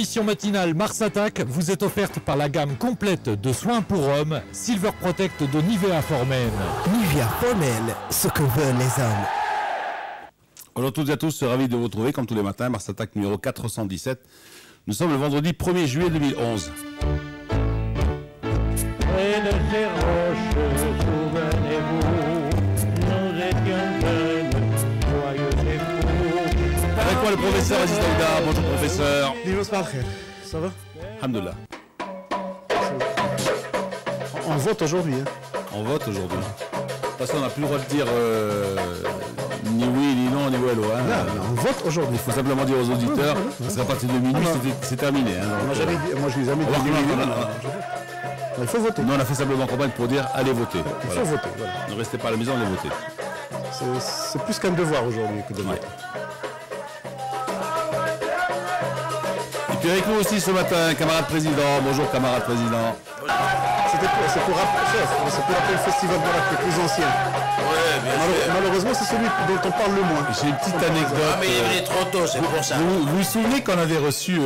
L'émission matinale Mars Attack vous est offerte par la gamme complète de soins pour hommes Silver Protect de Nivea For-Men. Nivea For-Men, ce que veulent les hommes. Bonjour toutes et à tous, ravi de vous retrouver comme tous les matins, Mars Attack numéro 417. Nous sommes le vendredi 1er juillet 2011. Près de ces roches, souvenez-vous, nous étions jeunes, joyeux et fous. Avec moi le professeur Aziz Daouda. Bonjour professeur. Ça va? Alhamdoulilah. On vote aujourd'hui. Hein. On vote aujourd'hui. De toute façon on n'a plus le droit de dire ni oui, ni non, ni ouais, ouais. Non, on vote aujourd'hui. Il faut simplement dire aux auditeurs, parce qu'à partir de minuit, c'est terminé. Hein, moi je les ai mis il faut voter. Nous on a fait simplement campagne pour dire allez voter. Il faut voter. Voilà. Ne restez pas à la maison, allez voter. C'est plus qu'un devoir aujourd'hui que de voter. Et puis avec nous aussi ce matin, camarade président. Bonjour camarade président. C'est pour rappeler le festival de rap le plus ancien. Malheureusement, c'est celui dont on parle le moins. J'ai une petite anecdote. Ah, mais il est trop tôt, c'est pour ça. Vous vous souvenez qu'on avait reçu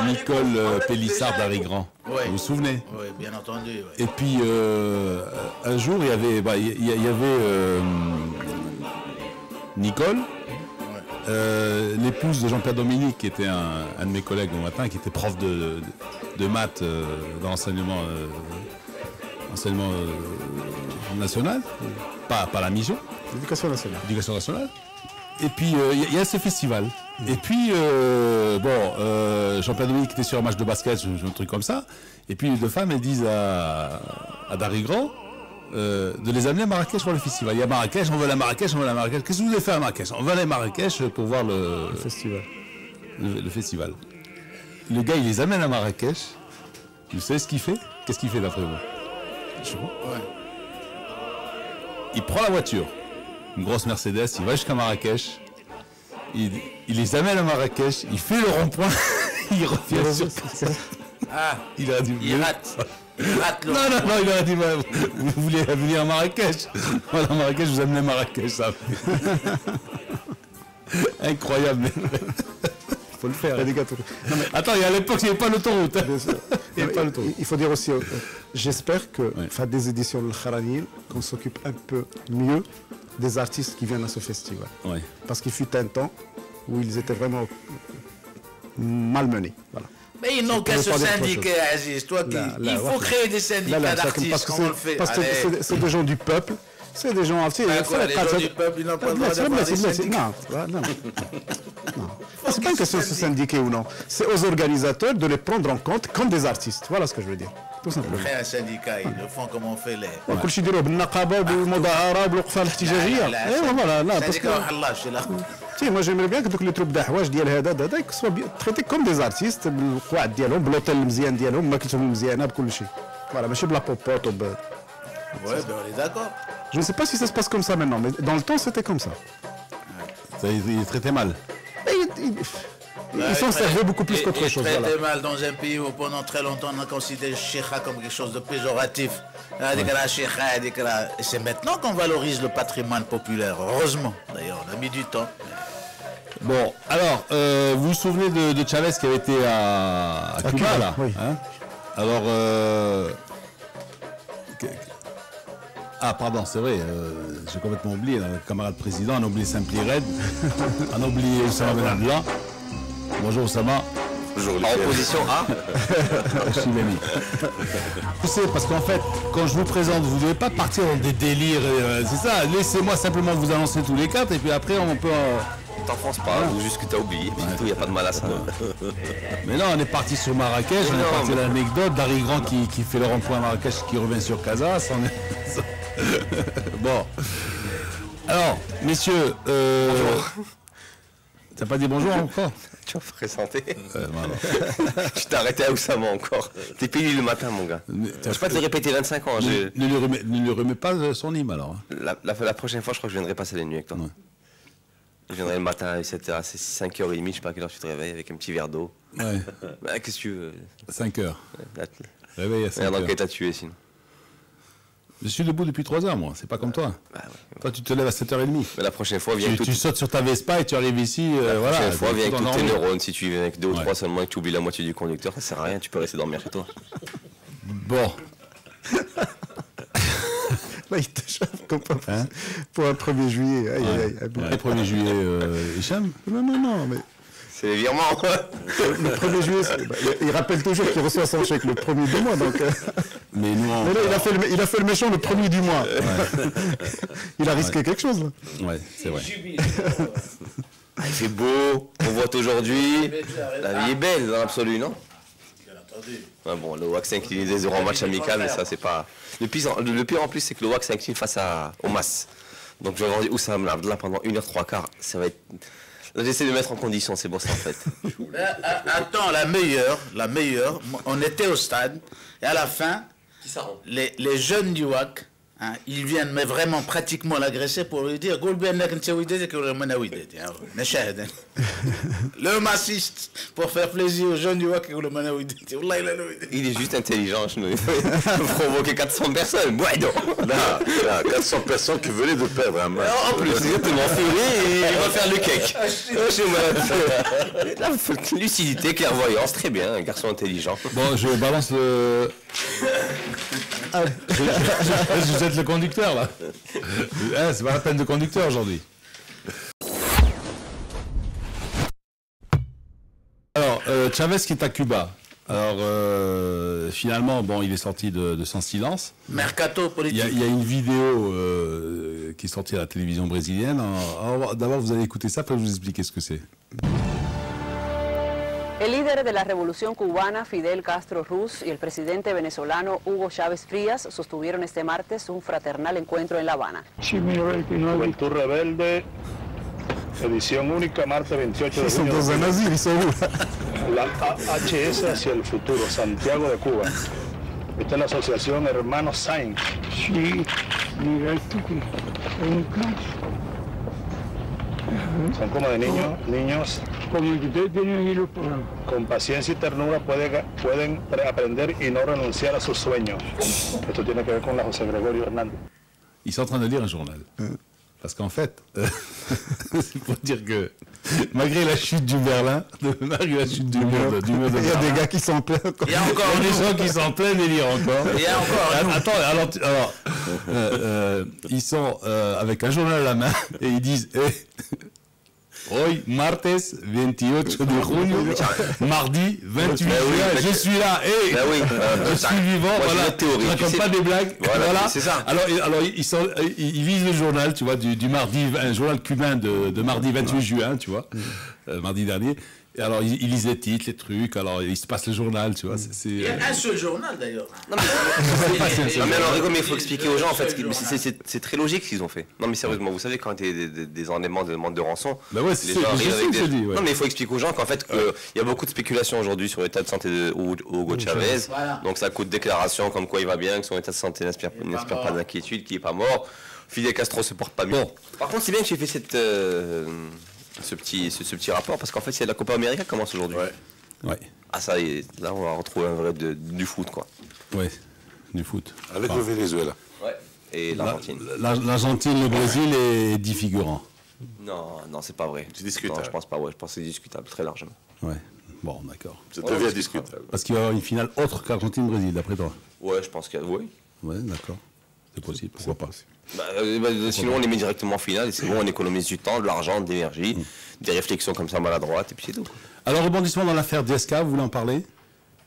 Nicole Pélissard d'Harry-Grand? Ouais. Vous vous souvenez? Oui, bien entendu. Ouais. Et puis un jour, il y avait Nicole, l'épouse de Jean-Pierre Dominique, qui était un de mes collègues au matin, qui était prof de maths dans l'enseignement national, pas la mission. L'éducation nationale. L'éducation nationale. Et puis il y a ce festival. Et puis Jean-Pierre Dominique était sur un match de basket, un truc comme ça. Et puis les deux femmes, elles disent à Darry-Grand de les amener à Marrakech pour le festival. Il y a Marrakech, on veut la Marrakech, on veut la Marrakech. Qu'est-ce que vous voulez faire à Marrakech? On veut aller à Marrakech pour voir le festival. Le festival. Le gars, il les amène à Marrakech. Vous savez ce qu'il fait? Qu'est-ce qu'il fait d'après vous? Ouais. Il prend la voiture, une grosse Mercedes, il va jusqu'à Marrakech, il les amène à Marrakech, il fait le rond-point, il revient sur place. Ah, il a dit, il rate. Il rate le... Non, il a dit, vous voulez venir à Marrakech? Voilà, Marrakech, vous amenez à Marrakech, ça. Incroyable, mais... Il faut le faire. Non, mais... Attends, à l'époque, il n'y avait pas l'autoroute. Il faut dire aussi, j'espère que, des éditions de Kharanil, qu'on s'occupe un peu mieux des artistes qui viennent à ce festival. Ouais. Parce qu'il fut un temps où ils étaient vraiment malmenés. Voilà. Mais ils n'ont qu'à se syndiquer, Aziz. Toi il faut créer des syndicats d'artistes, comme on le fait. Parce que c'est des gens du peuple. C'est des gens... Les gens du peuple, ils n'ont pas le droit d'avoir des syndicats. Non. C'est pas une question de se syndiquer ou non. C'est aux organisateurs de les prendre en compte comme des artistes. Voilà ce que je veux dire. Tout simplement. Créer un syndicat, ils le font comme on fait les... كل شيء يديروه بالنقابه بالمظاهره بالوقفه الاحتجاجيه. ايوا فوالا لا باسكو تي moi j'aimerais bien que دوك لي تروب د حوايج ديال هذا يكسوا تريتي كوم دي زارتيست بالقواعد ديالهم بالاوتيل المزيان ديالهم ماكلتهم المزيانه بكل شيء. فوالا ماشي بلا بوبوت وب... Ouais, ben on est d'accord. Je ne sais pas si ça se passe comme ça maintenant, mais dans le temps c'était comme ça. Il traitait mal. Ils s'en servaient beaucoup plus qu'autre chose. Il traitait mal dans un pays où pendant très longtemps on a considéré le Sheikha comme quelque chose de péjoratif. C'est maintenant qu'on valorise le patrimoine populaire. Heureusement, d'ailleurs, on a mis du temps. Bon, alors, vous vous souvenez de Chavez qui avait été à Cuba, là, oui. Hein? Alors, ah, pardon, c'est vrai, j'ai complètement oublié, le camarade président, on a oublié Simpli Red, on a oublié Oussama Ben Abdallah. Bonjour Oussama. Bonjour, en opposition à Chimeni. Tu sais, parce qu'en fait, quand je vous présente, vous ne devez pas partir dans des délires, c'est ça, laissez-moi simplement vous annoncer tous les quatre, et puis après on peut... T'enfonces pas, juste que t'as oublié, puis tout, il n'y a pas de mal à ça. Mais non, on est parti sur Marrakech, on est parti à l'anecdote d'Harry-Grand qui fait le rond-point à Marrakech, qui revient sur Casas. Bon. Alors, messieurs, t'as pas dit bonjour encore? Tu vas présenter. Tu t'es arrêté à Oussama encore. T'es payé le matin, mon gars. Je vais pas te le répéter 25 ans. Ne lui remets pas son hymne alors. La prochaine fois, je crois que je viendrai passer la nuit avec toi. Ouais. Je viendrai le matin à 7h, c'est 5h30, je sais pas à quelle heure tu te réveilles, avec un petit verre d'eau. Ouais. Qu'est-ce que tu veux? 5h. Réveille à 5h. Regarde dans quel état tu es sinon. Je suis debout depuis 3 heures, moi. C'est pas comme toi. Bah, ouais. Toi, tu te lèves à 7h30. Mais la prochaine fois, viens Tu sautes sur ta Vespa et tu arrives ici. La voilà. prochaine fois, viens avec tous tes neurones. Si tu viens avec 2 ou 3 Ouais. seulement et que tu oublies la moitié du conducteur, ça sert à rien. Tu peux rester dormir chez toi. Bon. Là, il te chauffe comme pas pour un 1er juillet. Aïe, aïe, aïe. Le 1er juillet, Hicham. Non, mais C'est les virements. le 1er juillet, il rappelle toujours qu'il reçoit son chèque le 1er du mois. Donc, Mais nous, mais là, il a fait le méchant le 1er du mois. Il a risqué quelque chose, là. Ouais, c'est vrai. Il fait beau, on vote aujourd'hui. La vie est belle dans l'absolu, non? Ouais, bon, le WAC s'incline des euros en match amical, mais ça, c'est pas. Le pire en plus, c'est que le WAC s'incline face au MAS. Donc, je vais voir Oussama Abdallah pendant 1h03. Ça va être. J'essaie de mettre en condition, c'est pour ça en fait. Attends, la meilleure, on était au stade, et à la fin, les jeunes du WAC, hein, ils viennent mais vraiment pratiquement l'agresser pour lui dire le massiste pour faire plaisir aux jeunes du WAC. Il est juste intelligent, je me provoquer 400 personnes. Ouais, non. Là, 400 personnes qui venaient de perdre un match. En plus, exactement, furieux et il va faire le cake. Là, lucidité, clairvoyance, très bien, un garçon intelligent. Bon, je balance le. Je jette le conducteur là. C'est pas la peine de conducteur aujourd'hui. Alors, Chavez qui est à Cuba. Alors, finalement, bon, il est sorti de son silence. Mercato politique. Il y a une vidéo qui est sortie à la télévision brésilienne. Alors, d'abord, vous allez écouter ça, après je vais vous expliquer ce que c'est. El líder de la revolución cubana, Fidel Castro Ruz, y el presidente venezolano Hugo Chávez Frías sostuvieron este martes un fraternal encuentro en La Habana. Juventud Rebelde, edición única, martes 28 de Ils sont junio. dans un asile, ils sont où là? La HS hacia el futuro, Santiago de Cuba. Esta es la asociación Hermanos Sainz. Sí, mira esto que es un caso. Son como de niños. Como el que ustedes tienen aquí los programas. Con paciencia y ternura pueden aprender y no renunciar a sus sueños. Esto tiene que ver con la José Gregorio Hernández. Ils sont en train de lire un journal. Parce qu'en fait, c'est pour dire que malgré la chute du Berlin, malgré la chute du mur de Il y a Berlin, des gars qui sont pleins. Il y a encore il y a des nous. gens qui sont en plein délire encore. Il y a encore nous. Attends, alors, ils sont avec un journal à la main et ils disent Hoy, martes 28 de junio, mardi 28 juin, je suis là, je suis vivant, voilà, je raconte pas des blagues, voilà. C'est ça. Alors ils lisent le journal, tu vois, du mardi, un journal cubain de mardi 28 juin, tu vois, mardi dernier. Et alors ils lisent les titres, les trucs, alors il se passe le journal, tu vois. Il y a un seul journal d'ailleurs. Non mais alors, mais il faut expliquer aux gens en fait, c'est très logique ce qu'ils ont fait. Non mais sérieusement, vous savez quand il y a des enlèvements, des demandes de rançon, Bah ouais, les gens arrivent avec des... dis, ouais. Non mais il faut expliquer aux gens qu'en fait il y a beaucoup de spéculations aujourd'hui sur l'état de santé de Hugo Chavez. Voilà. Donc ça coûte déclaration comme quoi il va bien, que son état de santé n'inspire pas d'inquiétude, qu'il n'est pas mort. Fidel Castro se porte pas bien. Bon. Par contre c'est bien que j'ai fait ce petit rapport parce qu'en fait c'est la Copa América qui commence aujourd'hui. Ouais. Ah ça y est, là on va retrouver un vrai du foot quoi. Ouais, du foot. Avec le Venezuela. Ouais. Et l'Argentine. L'Argentine, le Brésil est 10 figurants. Non, c'est pas vrai. C'est discutable. Non, je pense pas, ouais. Je pense que c'est discutable, très largement. Ouais. Bon, d'accord. Ça devient discutable. Parce qu'il va y avoir une finale autre qu'Argentine-Brésil, d'après toi. Ouais, je pense que oui. Ouais, d'accord. C'est possible, pourquoi pas. Sinon, on les met directement en finale et c'est bon, on économise du temps, de l'argent, de l'énergie, des réflexions comme ça maladroites et puis c'est tout. Alors, rebondissement dans l'affaire DSK, vous voulez en parler?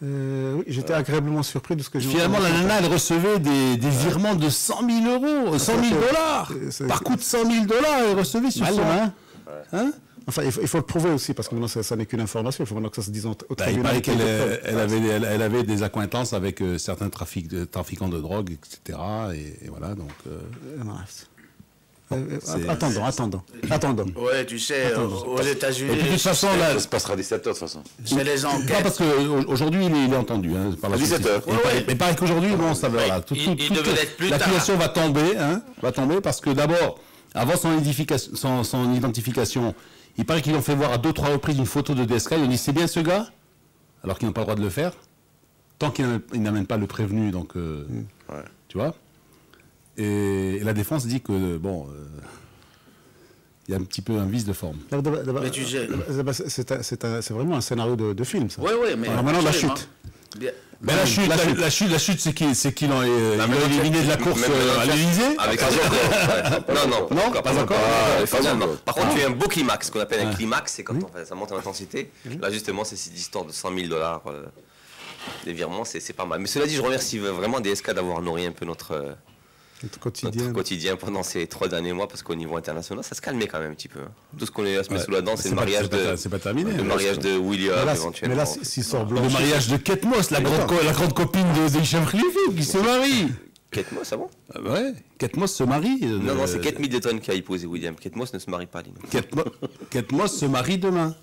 Oui, j'étais agréablement surpris de ce que j'ai vu. Finalement, la nana, elle recevait des virements de 100 000 euros, 100 000 dollars. Par coup de 100 000 dollars, elle recevait sur son... Hein? Enfin, il faut le prouver aussi, parce que maintenant, ça n'est qu'une information. Il faut maintenant que ça se dise au tribunal. Il paraît qu'elle avait des accointances avec certains trafiquants de drogue, etc. Et voilà, donc... Attendons. Ouais, tu sais, aux États-Unis. Et puis, de toute façon, là. Ça se passera à 17h de toute façon. C'est les enquêtes. Non, parce qu'aujourd'hui, il est entendu. Hein, par la 17h. Mais pareil qu'aujourd'hui, bon, ça va. Voilà, il devait être plus tard. L'accusation va tomber, parce que d'abord, avant son identification, il paraît qu'ils l'ont fait voir à 2-3 reprises une photo de DSK. Ils ont dit c'est bien ce gars, alors qu'ils n'ont pas le droit de le faire, tant qu'ils n'amènent pas le prévenu, donc, tu vois. Et la défense dit que, bon, il y a un petit peu un vice de forme. Mais tu sais. C'est vraiment un scénario de film, ça. Oui, mais. Alors maintenant, la chute. Mais la chute, c'est qu'ils l'ont éliminé de la course à l'Élysée. Avec non, pas encore. Par contre, tu as un beau climax, ce qu'on appelle un climax, c'est quand ça monte en intensité. Là, justement, c'est cette histoire de $100 000. Les virements, c'est pas mal. Mais cela dit, je remercie vraiment DSK d'avoir nourri un peu notre quotidien pendant ces 3 derniers mois, parce qu'au niveau international, ça se calmait quand même un petit peu. Tout ce qu'on est à se mettre sous la dent, c'est le mariage le mariage de William, éventuellement. Mais là, s'il sort blanc. Le mariage de Kate Moss, la grande copine de Hicham Khalifi, qui se marie. Kate Moss, ah bon? Ouais, Kate Moss se marie. Non, c'est Kate Middleton qui a épousé William. Kate Moss ne se marie pas, Lino. Kate Moss se marie demain.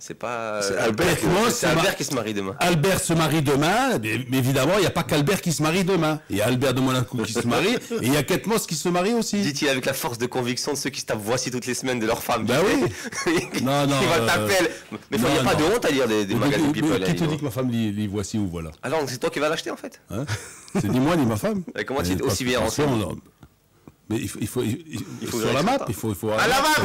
C'est pas. C'est Albert qui se marie demain. Albert se marie demain, mais évidemment, il n'y a pas qu'Albert qui se marie demain. Il y a Albert de Monaco qui se marie, et il y a Kate Moss qui se marie aussi. Dit-il avec la force de conviction de ceux qui se tapent voici toutes les semaines de leur femme. Bah oui. Non. Qui va taper. Mais il n'y a pas de honte à lire des magazines People. Qui te dit que ma femme lit voici ou voilà? Alors, c'est toi qui vas l'acheter en fait. C'est ni moi ni ma femme. Et comment tu es aussi bien renseigné? Mais il faut sur la map, il faut à la map.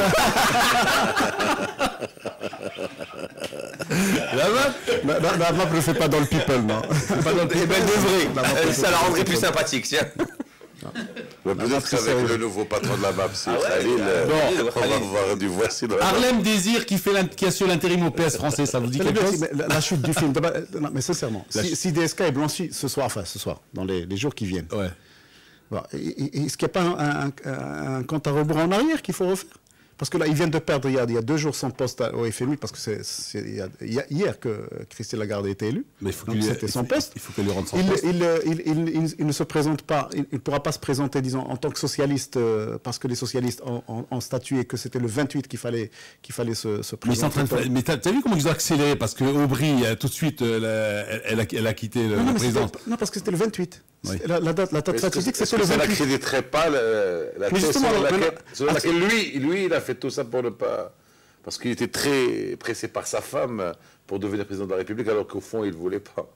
La map ne fait pas dans le People, non. Pas dans le People, devrait. Ça la rendrait plus sympathique, tiens. Peut-être qu'avec le nouveau patron de la MAP, c'est Khalil, on va voir du voici. Harlem Désir qui assure l'intérim au PS français, ça vous dit quelque chose? La chute du film, non, mais sincèrement, si DSK est blanchi ce soir, dans les jours qui viennent, bon, est-ce qu'il n'y a pas un compte à rebours en arrière qu'il faut refaire? Parce que là, ils viennent de perdre il y a 2 jours son poste au FMI, parce que c'est hier que Christine Lagarde a été élue. Mais c'était son poste. Il faut qu'elle lui rende son poste. Il ne se présente pas, il ne pourra pas se présenter, disons, en tant que socialiste, parce que les socialistes ont statué que c'était le 28 qu'il fallait se présenter. Mais t'as vu comment ils ont accéléré? Parce que Aubry, tout de suite, elle a quitté le président. Non, parce que c'était le 28. Oui. La date fatidique, c'était le 28. Ça n'accréditerait pas la thèse sur laquelle lui, il a fait tout ça pour ne pas... Parce qu'il était très pressé par sa femme pour devenir président de la République, alors qu'au fond, il ne voulait pas.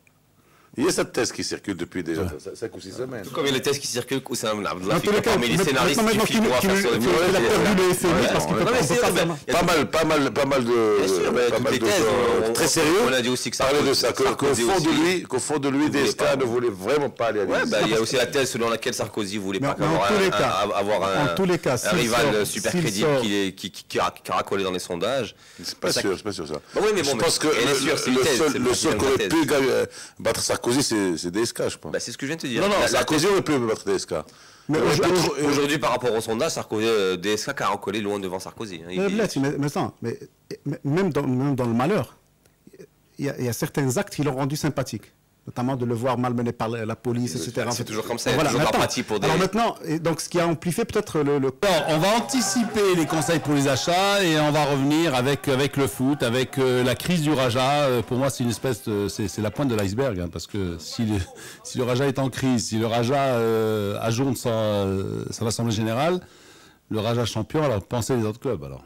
Il y a cette thèse qui circule depuis déjà 5 ou 6 semaines. Comme il y a les thèses qui circulent au sein de parmi les scénaristes qui pourra faire sur le film. Pas mal de choses très sérieux. On a dit aussi que ça parlait de ça, qu'au fond de lui, DSK ne voulait vraiment pas aller à l'Élysée. Il y a aussi la thèse selon laquelle Sarkozy ne voulait pas avoir un rival super crédible qui racolait dans les sondages. C'est pas sûr ça. Oui, mais bon, je pense que le seul qui aurait pu battre Sarkozy, c'est DSK, je pense. C'est ce que je viens de te dire. Non, Sarkozy aurait pu battre DSK. Mais aujourd'hui, par rapport au sondage, DSK a recollé loin devant Sarkozy. Mais même dans le malheur, il y a certains actes qui l'ont rendu sympathique. Notamment de le voir malmené par la police, etc. C'est toujours comme ça, il y a toujours d'empathie pour des... Alors maintenant, donc ce qui a amplifié peut-être le... On va anticiper les conseils pour les achats et on va revenir avec le foot, avec la crise du Raja. Pour moi, c'est une espèce c'est la pointe de l'iceberg, hein, parce que si le Raja est en crise, si le Raja ajourne son assemblée générale, le Raja champion, alors pensez les autres clubs alors.